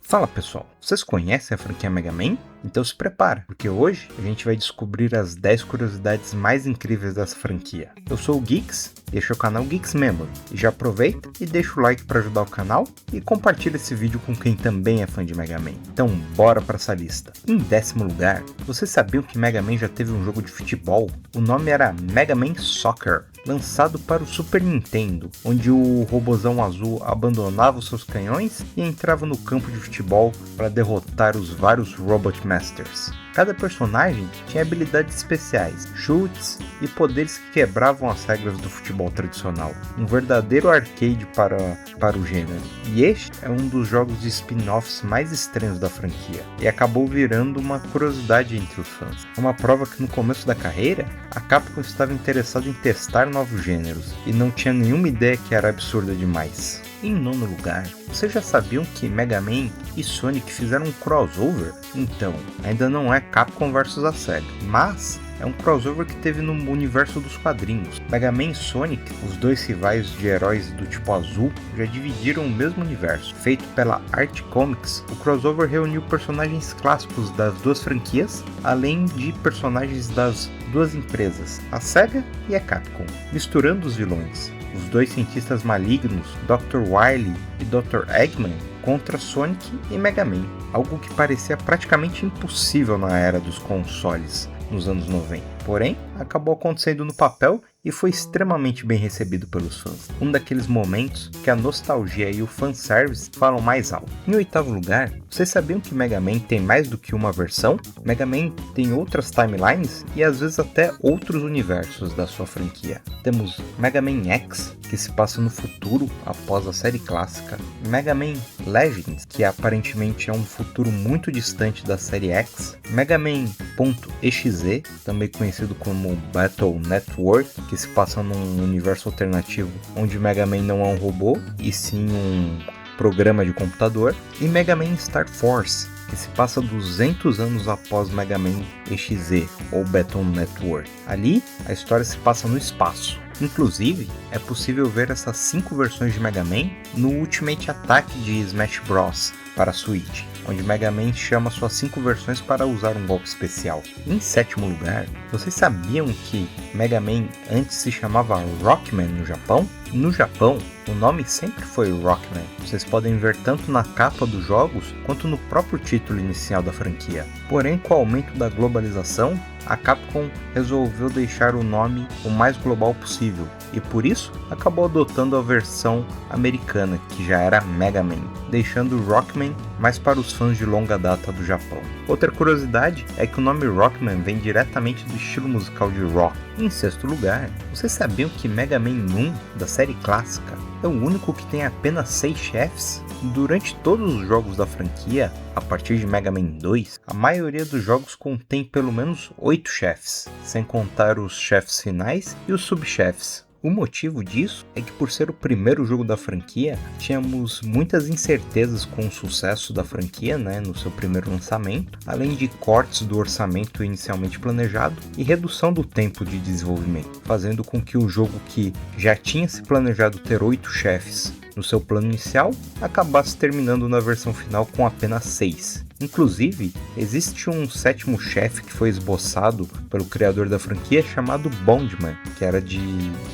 Fala pessoal, vocês conhecem a franquia Mega Man? Então se prepara, porque hoje a gente vai descobrir as 10 curiosidades mais incríveis dessa franquia. Eu sou o Geeks, este é o canal Geeks Memory, e já aproveita e deixa o like para ajudar o canal e compartilha esse vídeo com quem também é fã de Mega Man. Então bora para essa lista. Em 10º lugar, vocês sabiam que Mega Man já teve um jogo de futebol? O nome era Mega Man Soccer, lançado para o Super Nintendo, onde o robozão azul abandonava os seus canhões e entrava no campo de futebol para derrotar os vários Robot Masters. Cada personagem tinha habilidades especiais, chutes e poderes que quebravam as regras do futebol tradicional. Um verdadeiro arcade para o gênero. E este é um dos jogos de spin-offs mais estranhos da franquia, e acabou virando uma curiosidade entre os fãs. Uma prova que no começo da carreira, a Capcom estava interessada em testar novos gêneros, e não tinha nenhuma ideia que era absurda demais. Em 9º lugar, vocês já sabiam que Mega Man e Sonic fizeram um crossover? Então, ainda não é Capcom vs a Sega, mas é um crossover que teve no universo dos quadrinhos. Mega Man e Sonic, os dois rivais de heróis do tipo azul, já dividiram o mesmo universo. Feito pela Art Comics, o crossover reuniu personagens clássicos das duas franquias, além de personagens das duas empresas, a Sega e a Capcom, misturando os vilões. Os dois cientistas malignos, Dr. Wily e Dr. Eggman, contra Sonic e Mega Man, algo que parecia praticamente impossível na era dos consoles nos anos 90. Porém, acabou acontecendo no papel e foi extremamente bem recebido pelos fãs. Um daqueles momentos que a nostalgia e o fanservice falam mais alto. Em 8º lugar, vocês sabiam que Mega Man tem mais do que uma versão? Mega Man tem outras timelines e às vezes até outros universos da sua franquia. Temos Mega Man X, que se passa no futuro após a série clássica. Mega Man Legends, que aparentemente é um futuro muito distante da série X. Mega Man.exe, também conhecido como Battle Network, que se passa num universo alternativo onde Mega Man não é um robô, e sim um programa de computador. E Mega Man Star Force, que se passa 200 anos após Mega Man EXE, ou Battle Network. Ali, a história se passa no espaço. Inclusive, é possível ver essas 5 versões de Mega Man no Ultimate Attack de Smash Bros. Para a Switch, onde Mega Man chama suas 5 versões para usar um golpe especial. Em 7º lugar, vocês sabiam que Mega Man antes se chamava Rockman no Japão? No Japão, o nome sempre foi Rockman. Vocês podem ver tanto na capa dos jogos quanto no próprio título inicial da franquia. Porém, com o aumento da globalização, a Capcom resolveu deixar o nome o mais global possível, e por isso acabou adotando a versão americana, que já era Mega Man, deixando Rockman mais para os fãs de longa data do Japão. Outra curiosidade é que o nome Rockman vem diretamente do estilo musical de rock. Em 6º lugar, vocês sabiam que Mega Man 1, da série clássica, é o único que tem apenas 6 chefes? Durante todos os jogos da franquia, a partir de Mega Man 2, a maioria dos jogos contém pelo menos 8 chefes, sem contar os chefes finais e os subchefes. O motivo disso é que, por ser o primeiro jogo da franquia, tínhamos muitas incertezas com o sucesso da franquia, no seu primeiro lançamento, além de cortes do orçamento inicialmente planejado e redução do tempo de desenvolvimento, fazendo com que o jogo, que já tinha se planejado ter 8 chefes no seu plano inicial, acabasse terminando na versão final com apenas 6. Inclusive, existe um 7º chefe que foi esboçado pelo criador da franquia chamado Bondman, que era de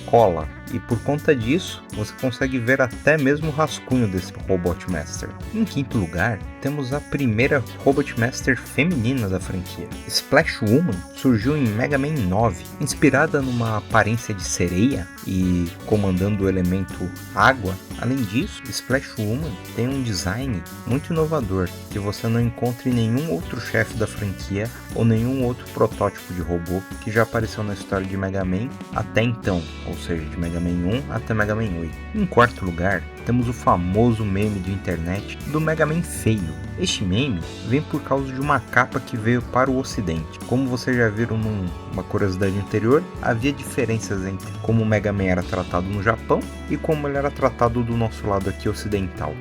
cola, e por conta disso, você consegue ver até mesmo o rascunho desse Robot Master. Em 5º lugar, temos a primeira Robot Master feminina da franquia. Splash Woman surgiu em Mega Man 9, inspirada numa aparência de sereia e comandando o elemento água. Além disso, Splash Woman tem um design muito inovador, que você não encontra em nenhum outro chefe da franquia ou nenhum outro protótipo de robô que já apareceu na história de Mega Man até então, ou seja, de Mega Man 1 até Mega Man 8. Em 4º lugar, temos o famoso meme de internet do Mega Man feio. Este meme vem por causa de uma capa que veio para o ocidente. Como vocês já viram numa curiosidade anterior, havia diferenças entre como o Mega Man era tratado no Japão e como ele era tratado do nosso lado aqui ocidental.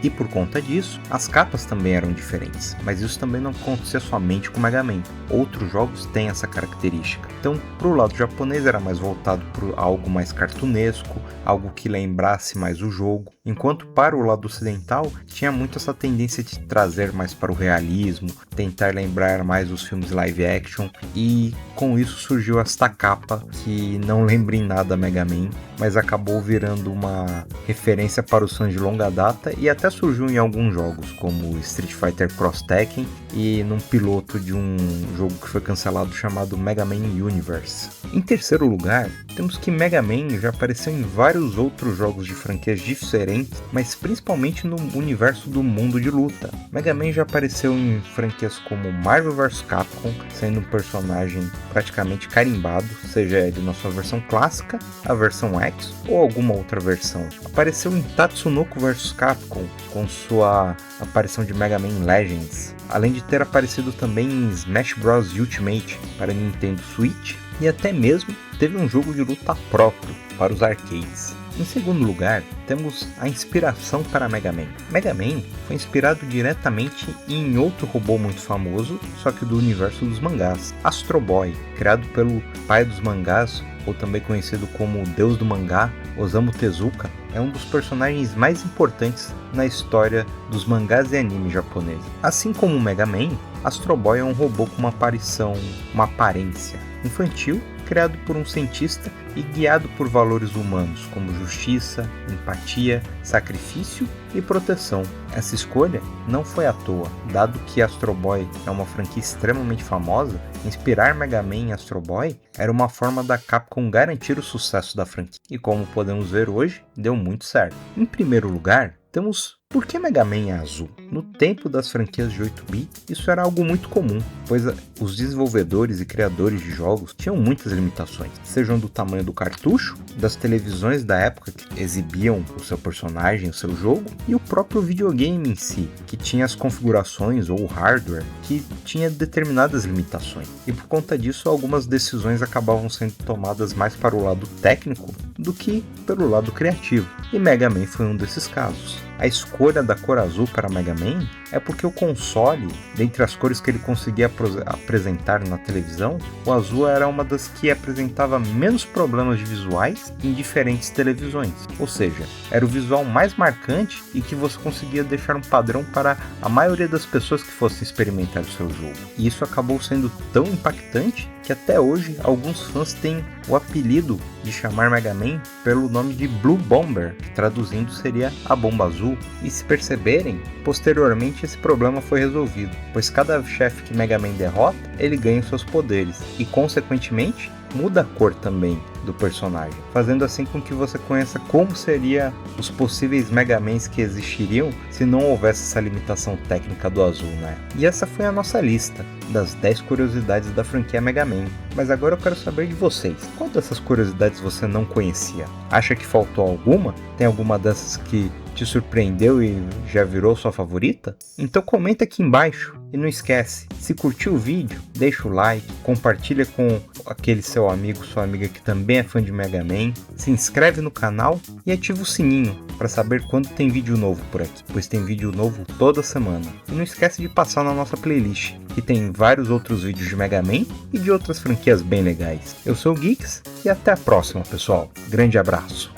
E por conta disso, as capas também eram diferentes, mas isso também não acontecia somente com o Mega Man. Outros jogos têm essa característica. Então, para o lado japonês era mais voltado para algo mais cartunesco, algo que lembrasse mais o jogo, enquanto para o lado ocidental tinha muito essa tendência de trazer mais para o realismo, tentar lembrar mais os filmes live action, e com isso surgiu esta capa que não lembra em nada Mega Man, mas acabou virando uma referência para os fãs de longa data e até surgiu em alguns jogos, como Street Fighter Cross Tekken e num piloto de um jogo que foi cancelado chamado Mega Man Universe. Em terceiro lugar, temos que Mega Man já apareceu em vários outros jogos de franquias diferentes, mas principalmente no universo do mundo de luta. Mega Man já apareceu em franquias como Marvel vs Capcom, sendo um personagem praticamente carimbado, seja ele na sua versão clássica, a versão X ou alguma outra versão. Apareceu em Tatsunoko vs Capcom, com sua aparição de Mega Man Legends, além de ter aparecido também em Smash Bros Ultimate para Nintendo Switch, e até mesmo teve um jogo de luta próprio para os arcades. Em segundo lugar, temos a inspiração para Mega Man. Mega Man foi inspirado diretamente em outro robô muito famoso, só que do universo dos mangás, Astro Boy, criado pelo pai dos mangás, ou também conhecido como o deus do mangá, Osamu Tezuka. É um dos personagens mais importantes na história dos mangás e animes japoneses. Assim como o Mega Man, Astro Boy é um robô com uma aparência infantil, criado por um cientista e guiado por valores humanos como justiça, empatia, sacrifício e proteção. Essa escolha não foi à toa, dado que Astro Boy é uma franquia extremamente famosa. Inspirar Mega Man em Astro Boy era uma forma da Capcom garantir o sucesso da franquia, e como podemos ver hoje, deu muito certo. Em primeiro lugar, temos por que Mega Man é azul? No tempo das franquias de 8-bit, isso era algo muito comum, pois os desenvolvedores e criadores de jogos tinham muitas limitações, sejam do tamanho do cartucho, das televisões da época que exibiam o seu personagem, o seu jogo, e o próprio videogame em si, que tinha as configurações ou o hardware que tinha determinadas limitações. E por conta disso, algumas decisões acabavam sendo tomadas mais para o lado técnico do que pelo lado criativo, e Mega Man foi um desses casos. A escolha da cor azul para Mega Man é porque o console, dentre as cores que ele conseguia apresentar na televisão, o azul era uma das que apresentava menos problemas de visuais em diferentes televisões. Ou seja, era o visual mais marcante e que você conseguia deixar um padrão para a maioria das pessoas que fossem experimentar o seu jogo. E isso acabou sendo tão impactante que até hoje alguns fãs têm o apelido de chamar Mega Man pelo nome de Blue Bomber, que traduzindo seria a bomba azul. E se perceberem, posteriormente esse problema foi resolvido, pois cada chefe que Mega Man derrota, ele ganha seus poderes e consequentemente muda a cor também do personagem, fazendo assim com que você conheça como seriam os possíveis Mega Mans que existiriam se não houvesse essa limitação técnica do azul, né? E essa foi a nossa lista das 10 curiosidades da franquia Mega Man. Mas agora eu quero saber de vocês, qual dessas curiosidades você não conhecia? Acha que faltou alguma? Tem alguma dessas que te surpreendeu e já virou sua favorita? Então comenta aqui embaixo. E não esquece, se curtiu o vídeo, deixa o like, compartilha com aquele seu amigo, sua amiga que também é fã de Mega Man, se inscreve no canal e ativa o sininho para saber quando tem vídeo novo por aqui, pois tem vídeo novo toda semana. E não esquece de passar na nossa playlist, que tem vários outros vídeos de Mega Man e de outras franquias bem legais. Eu sou o Geeks e até a próxima, pessoal. Grande abraço!